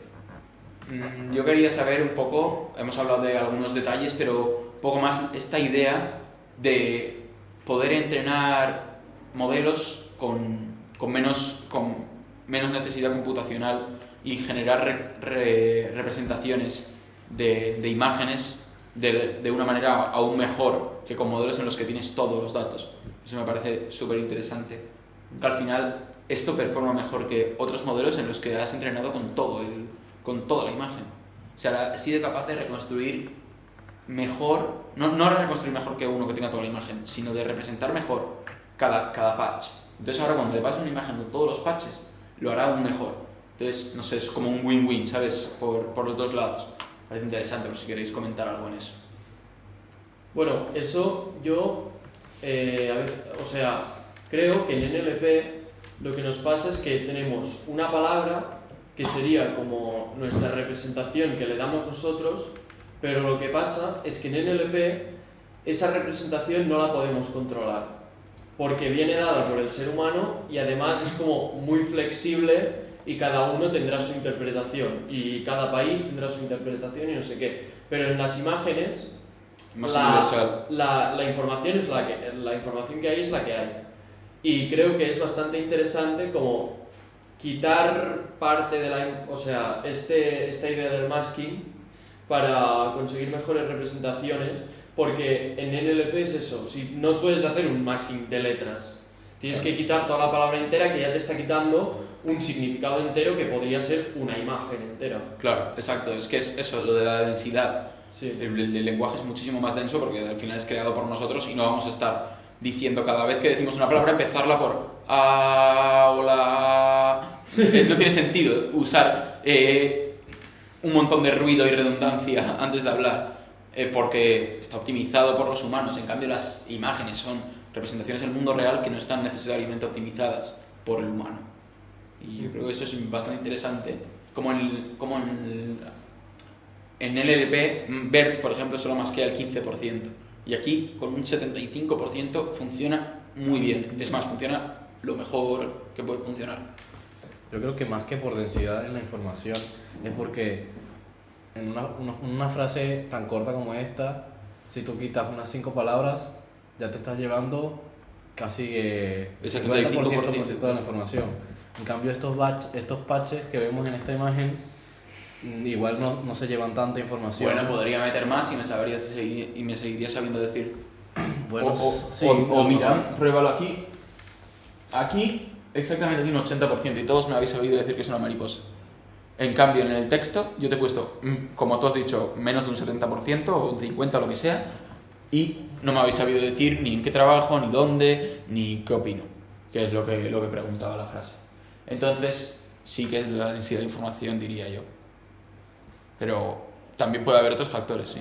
Yo quería saber un poco, hemos hablado de algunos detalles, pero un poco más esta idea de poder entrenar modelos con menos necesidad computacional y generar representaciones de imágenes de una manera aún mejor que con modelos en los que tienes todos los datos. Eso me parece súper interesante. Que al final esto performa mejor que otros modelos en los que has entrenado con toda la imagen. O sea, has sido capaz de reconstruir mejor, no reconstruir mejor que uno que tenga toda la imagen, sino de representar mejor cada patch. Entonces ahora cuando le pases una imagen con todos los patches, lo hará aún mejor. Entonces, no sé, es como un win-win, ¿sabes? Por los dos lados. Parece interesante, por si queréis comentar algo en eso. Bueno, eso yo, creo que en NLP lo que nos pasa es que tenemos una palabra que sería como nuestra representación que le damos nosotros, pero lo que pasa es que en NLP esa representación no la podemos controlar, porque viene dada por el ser humano y además es como muy flexible y cada uno tendrá su interpretación y cada país tendrá su interpretación y no sé qué, pero en las imágenes Más universal. la información es la información que hay es la que hay. Y creo que es bastante interesante como quitar parte de esta idea del masking para conseguir mejores representaciones, porque en NLP es eso, si no puedes hacer un masking de letras, tienes que quitar toda la palabra entera que ya te está quitando un significado entero que podría ser una imagen entera. Claro, exacto. Es que es eso, lo de la densidad. Sí. El lenguaje es muchísimo más denso porque al final es creado por nosotros y no vamos a estar diciendo cada vez que decimos una palabra empezarla por hola. No tiene sentido usar un montón de ruido y redundancia antes de hablar porque está optimizado por los humanos. En cambio las imágenes son representaciones del mundo real que no están necesariamente optimizadas por el humano. Y yo creo que eso es bastante interesante. Como en NLP, BERT, por ejemplo, solo masquea el 15%. Y aquí, con un 75%, funciona muy bien. Es más, funciona lo mejor que puede funcionar. Yo creo que más que por densidad en la información, es porque en una frase tan corta como esta, si tú quitas unas 5 palabras, ya te estás llevando casi El 50% de la información. En cambio, estos patches que vemos en esta imagen, igual no se llevan tanta información. Bueno, podría meter más y me seguiría sabiendo decir. Bueno, sí, o mira, pruébalo aquí. Aquí, exactamente aquí un 80%, y todos me habéis sabido decir que es una mariposa. En cambio, en el texto, yo te he puesto, como tú has dicho, menos de un 70% o un 50% o lo que sea, y no me habéis sabido decir ni en qué trabajo, ni dónde, ni qué opino, que es lo que preguntaba la frase. Entonces, sí que es la densidad de información, diría yo. Pero también puede haber otros factores, sí.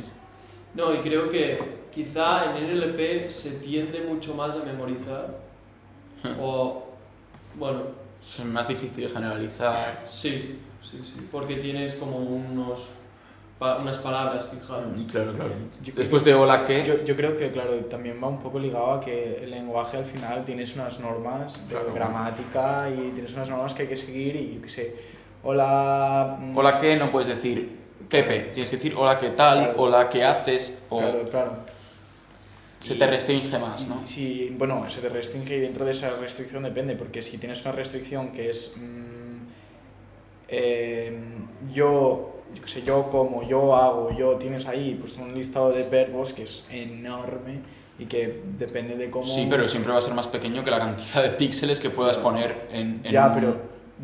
No, y creo que quizá en NLP se tiende mucho más a memorizar. O, bueno, Es más difícil generalizar. sí, porque tienes como unas palabras fijadas. Claro. Yo Después de hola, ¿qué? Yo creo que, claro, también va un poco ligado a que el lenguaje al final tienes unas normas de Claro. gramática y tienes unas normas que hay que seguir y yo qué sé, hola... Hola, ¿qué? No puedes decir Pepe, tienes que decir hola, ¿qué tal? Claro. Hola, ¿qué haces? O Claro. se te restringe más, ¿no? Sí, bueno, se te restringe y dentro de esa restricción depende, porque si tienes una restricción que es yo qué sé, yo como, yo hago, yo tienes ahí pues un listado de verbos que es enorme y que depende de cómo... Sí, pero siempre va a ser más pequeño que la cantidad de píxeles que puedas poner Ya, pero...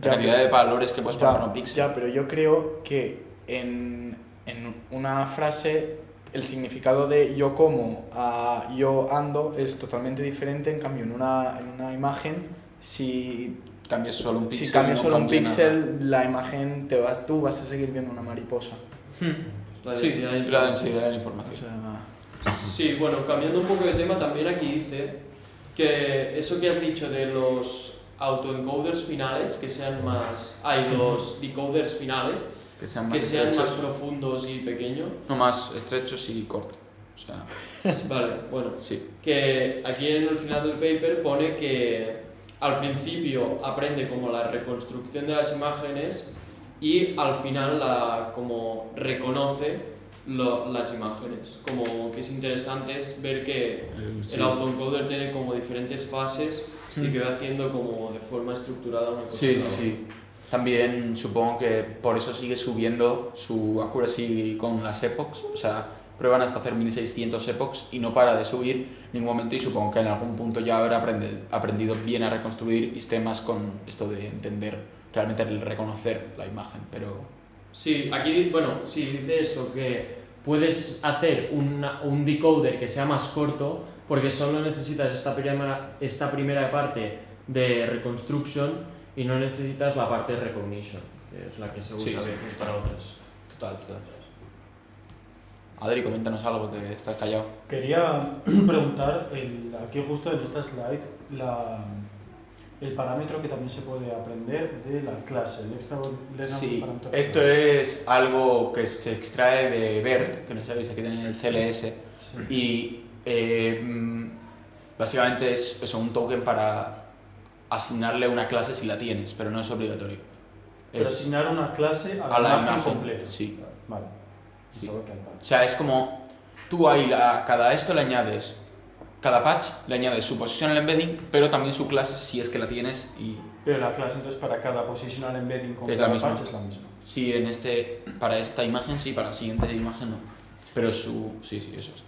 la cantidad de valores que puedes poner en un píxel. Ya, pero yo creo que en una frase el significado de yo como a yo ando es totalmente diferente, en cambio en una imagen si Cambias solo un píxel. cambias no solo un cambia píxel la imagen tú vas a seguir viendo una mariposa. La Sí, densidad de la densidad de la O información. sea, Sí, bueno, cambiando un poco de tema, también aquí dice que eso que has dicho de los autoencoders finales, que sean más... Hay los decoders finales, Que sean que más sean más estrechos. profundos y pequeños. No, más estrechos y cortos. O sea, Vale, bueno, sí. que aquí en el final del paper pone que al principio aprende como la reconstrucción de las imágenes y al final como reconoce las imágenes. Como que es interesante ver que Sí. el autoencoder tiene como diferentes fases y que va haciendo como de forma estructurada una cosa. Sí, a la sí, otra. sí. También supongo que por eso sigue subiendo su accuracy con las epochs. O sea, prueban hasta hacer 1600 epochs y no para de subir en ningún momento, y supongo que en algún punto ya habrá aprendido bien a reconstruir sistemas con esto de entender, realmente el reconocer la imagen, pero... Sí, aquí, bueno, sí, dice eso, que puedes hacer un decoder que sea más corto porque solo necesitas esta primera parte de reconstruction y no necesitas la parte de recognition, que es la que se usa Sí, a sí. veces para otras. Total. Adri, coméntanos algo, que estás callado. Quería preguntar, aquí justo en esta slide, el parámetro que también se puede aprender de la clase, el extraordinary Sí, parámetro. esto es algo que se extrae de BERT, que no sabéis, aquí tenéis el CLS, y básicamente es eso, un token para asignarle una clase si la tienes, pero no es obligatorio. Pero Es asignar una clase a la imagen completa. sí. Vale. Sí. Pensaba que al patch. O sea, es como tú ahí a cada esto le añades, cada patch le añades su positional embedding, pero también su clase si es que la tienes, y Pero la clase entonces para cada positional embedding con Es cada la misma. patch es la misma. sí, para esta imagen sí, para la siguiente imagen no. Pero sí, eso es.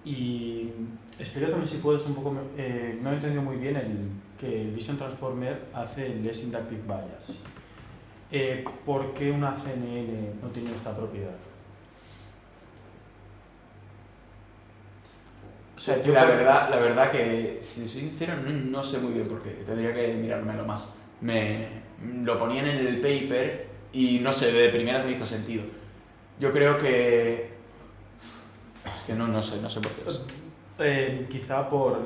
Y explica también si puedes un poco, no he entendido muy bien que el Vision Transformer hace el Less Syntactic Bias. ¿Por qué una CNN no tiene esta propiedad? O sea, La verdad que, si soy sincero, no sé muy bien por qué. Tendría que mirármelo más. Lo ponían en el paper y no sé, de primeras me hizo sentido. Yo creo que... Es que no sé por qué. Quizá por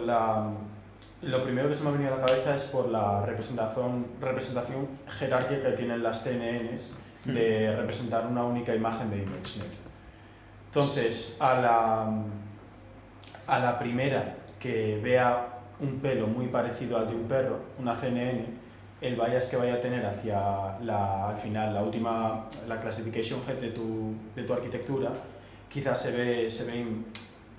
lo primero que se me ha venido a la cabeza es por la representación jerárquica que tienen las CNNs de representar una única imagen de ImageNet. Entonces, a la primera que vea un pelo muy parecido al de un perro, una CNN, el bias que vaya a tener hacia al final la classification head de tu arquitectura, quizás se ve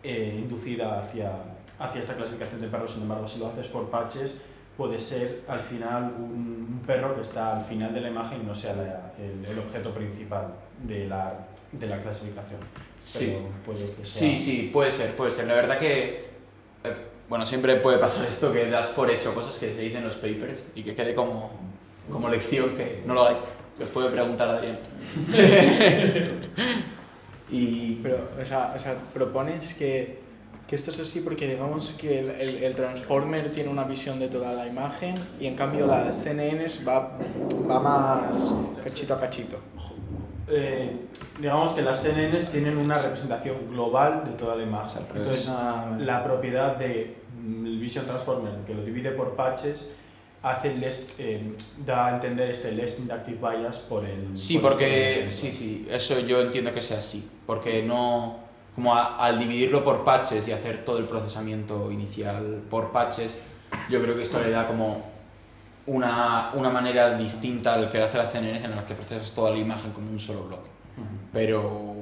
inducida hacia esta clasificación de perros. Sin embargo, si lo haces por patches, puede ser al final un perro que está al final de la imagen y no sea el objeto principal de la clasificación. Sí. Pero puede que sea... Sí, puede ser. La verdad que, bueno, siempre puede pasar esto, que das por hecho cosas que se dicen en los papers y que quede como lección, que no lo hagáis, que os puede preguntar Adrián. Pero, o sea, propones que esto es así porque digamos que el Transformer tiene una visión de toda la imagen y en cambio las CNNs va más cachito a cachito. Digamos que las CNNs tienen una representación global de toda la imagen. Entonces, la propiedad del Vision Transformer, que lo divide por patches, da a entender este less inductive bias por el... Sí, porque sí, eso yo entiendo que sea así, porque no, como al dividirlo por patches y hacer todo el procesamiento inicial por patches, yo creo que esto le da como una manera distinta al que hace las CNNs, en la que procesas toda la imagen como un solo bloque. Pero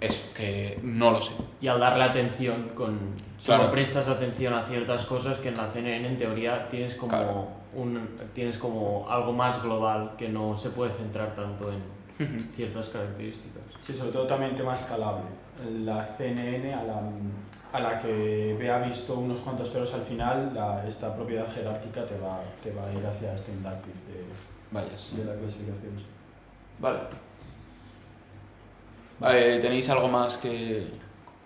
eso, que no lo sé. Y al darle atención, Claro. solo prestas atención a ciertas cosas que en la CNN en teoría tienes como, Claro. tienes como algo más global que no se puede centrar tanto en ciertas características. Sí, sobre todo también tema escalable. La CNN, a la que vea visto unos cuantos pelos al final, esta propiedad jerárquica te va a ir hacia este inductive de la clasificación. Vale, ¿tenéis algo más que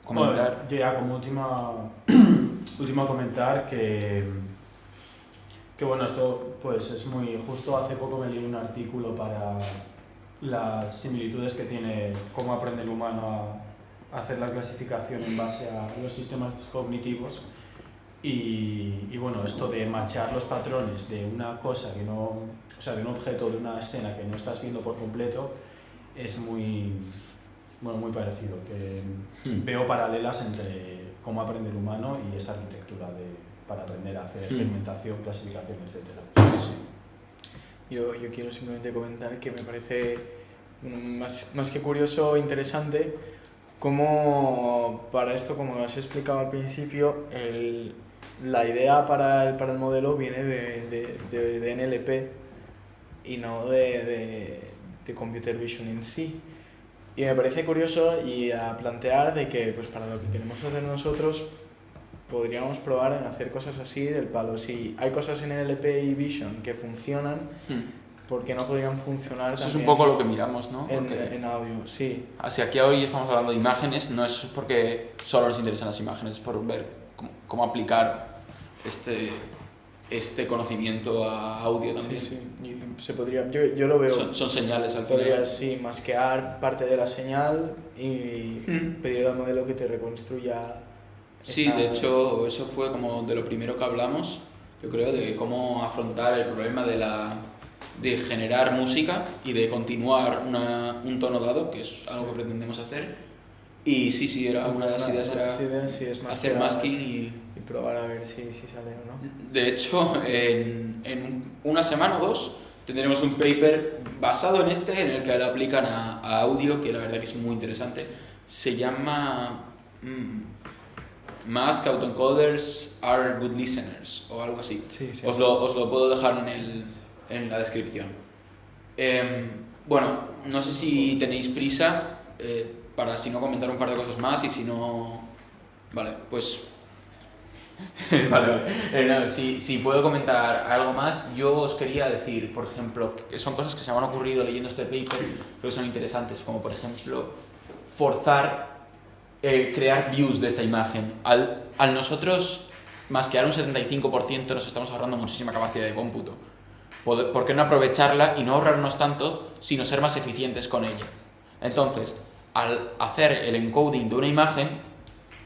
comentar? Bueno, yo ya como último comentar que bueno, esto pues es muy justo. Hace poco me leí un artículo para las similitudes que tiene cómo aprende el humano a hacer la clasificación en base a los sistemas cognitivos y bueno, esto de machear los patrones de una cosa que no, o sea, de un objeto, de una escena que no estás viendo por completo, es muy parecido, que veo paralelas entre cómo aprende el humano y esta arquitectura para aprender a hacer segmentación, clasificación, etc. Yo quiero simplemente comentar que me parece más que curioso, interesante, cómo para esto, como has explicado al principio, la idea para el modelo viene de NLP y no de Computer Vision en sí. Y me parece curioso y a plantear de que pues para lo que queremos hacer nosotros podríamos probar en hacer cosas así del palo. Si hay cosas en NLP y Vision que funcionan, ¿por qué no podrían funcionar Eso es también un poco lo que miramos, ¿no? en audio? Sí. Si aquí hoy estamos hablando de imágenes, no es porque solo nos interesan las imágenes, es por ver cómo aplicar este conocimiento a audio también. Sí. Y se podría, yo lo veo. Son señales al final. Podrías, sí, masquear parte de la señal y pedirle al modelo que te reconstruya. Sí, de hecho, eso fue como de lo primero que hablamos, yo creo, de cómo afrontar el problema de generar música y de continuar un tono dado, que es algo que pretendemos hacer. Y sí, era una de las ideas era es hacer masking y probar a ver si sale o no. De hecho, en una semana o dos tendremos un paper basado en en el que lo aplican a audio, que la verdad que es muy interesante. Se llama Mask Autoencoders Are Good Listeners o algo así. Sí. Os lo puedo dejar en la descripción. Bueno, no sé si tenéis prisa para si no comentar un par de cosas más y si no... Vale, pues... vale. Si puedo comentar algo más, yo os quería decir, por ejemplo, que son cosas que se me han ocurrido leyendo este paper, creo que son interesantes, como por ejemplo, crear views de esta imagen. Al nosotros masquear un 75% nos estamos ahorrando muchísima capacidad de cómputo. ¿Por qué no aprovecharla y no ahorrarnos tanto, sino ser más eficientes con ella? Entonces, al hacer el encoding de una imagen,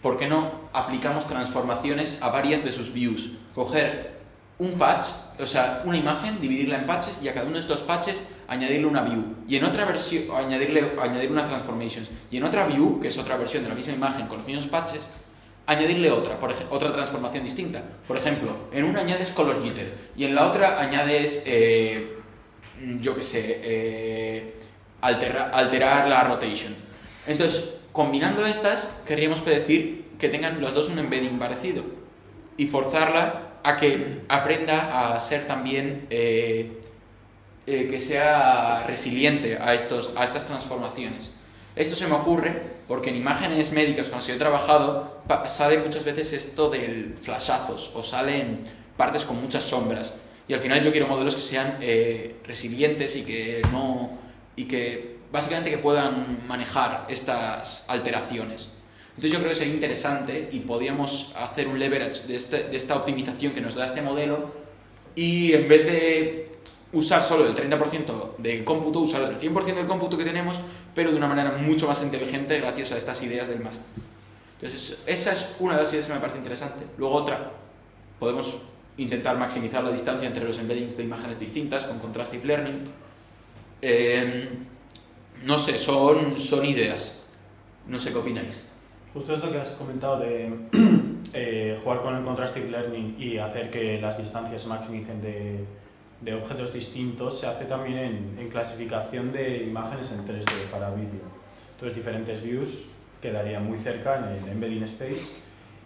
¿por qué no aplicamos transformaciones a varias de sus views? Coger un patch, o sea, una imagen, dividirla en patches y a cada uno de estos patches añadirle una view. Y en otra versión, añadir una transformations. Y en otra view, que es otra versión de la misma imagen con los mismos patches, añadirle otra transformación distinta. Por ejemplo, en una añades color jitter y en la otra añades, yo qué sé, alterar la rotation. Entonces, combinando estas, querríamos predecir que tengan los dos un embedding parecido y forzarla a que aprenda a ser también, que sea resiliente a estas transformaciones. Esto se me ocurre porque en imágenes médicas, cuando yo he trabajado, sale muchas veces esto del flashazos o salen partes con muchas sombras. Y al final yo quiero modelos que sean resilientes y que básicamente que puedan manejar estas alteraciones. Entonces yo creo que sería interesante y podríamos hacer un leverage de esta optimización que nos da este modelo y en vez de usar solo el 30% del cómputo, usar el 100% del cómputo que tenemos, pero de una manera mucho más inteligente gracias a estas ideas del máster. Entonces esa es una de las ideas que me parece interesante. Luego otra, podemos intentar maximizar la distancia entre los embeddings de imágenes distintas con Contrastive Learning. No sé, son ideas. No sé qué opináis. Justo esto que has comentado de jugar con el Contrastive Learning y hacer que las distancias se maximicen de objetos distintos se hace también en clasificación de imágenes en 3D para vídeo. Entonces diferentes views quedarían muy cerca en el embedding space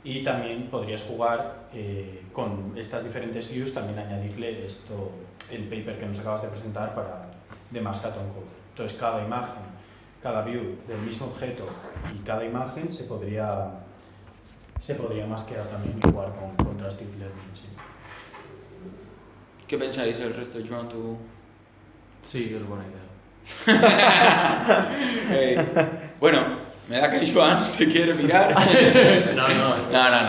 y también podrías jugar con estas diferentes views, también añadirle el paper que nos acabas de presentar de Mascaton Code. Entonces cada imagen, cada view del mismo objeto y cada imagen se podría masquear también y jugar con Contrastive Learning. Sí. ¿Qué pensáis el resto, Joan? ¿Tú? Sí, es buena idea. Bueno, me da que Joan se quiere mirar. No,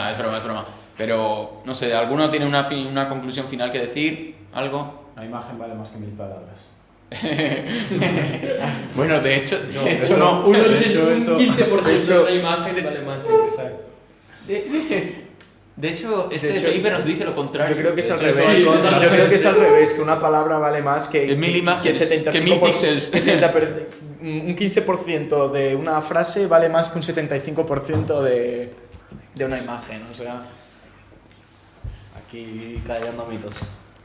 es broma. Pero, no sé, ¿alguno tiene una conclusión final que decir? ¿Algo? Una imagen vale más que 1000 palabras. Bueno, de hecho no. Un 15% de una imagen vale más que... Exacto. De hecho, paper nos dice lo contrario. Yo creo que es al Sí, revés. sí, Yo creo que es al revés, que una palabra vale más que 1000 imágenes, que 75%, que 1000 píxeles. Un 15% de una frase vale más que un 75% de una imagen. O sea, Aquí callando mitos.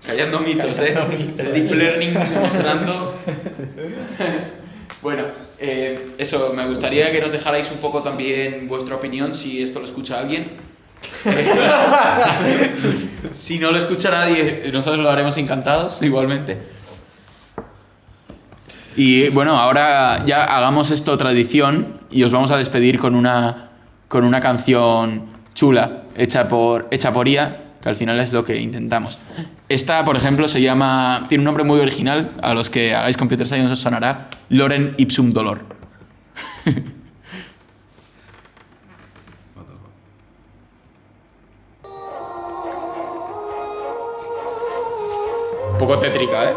Callando mitos, El Deep Learning demostrando. Bueno, eso, me gustaría que nos dejarais un poco también vuestra opinión si esto lo escucha alguien. Si no lo escucha nadie, nosotros lo haremos encantados, igualmente. Y bueno, ahora ya hagamos esto tradición y os vamos a despedir con una canción chula, hecha por IA, que al final es lo que intentamos. Esta, por ejemplo, tiene un nombre muy original, a los que hagáis Computer Science os sonará, Lorem Ipsum Dolor. Un poco tétrica, ¿eh?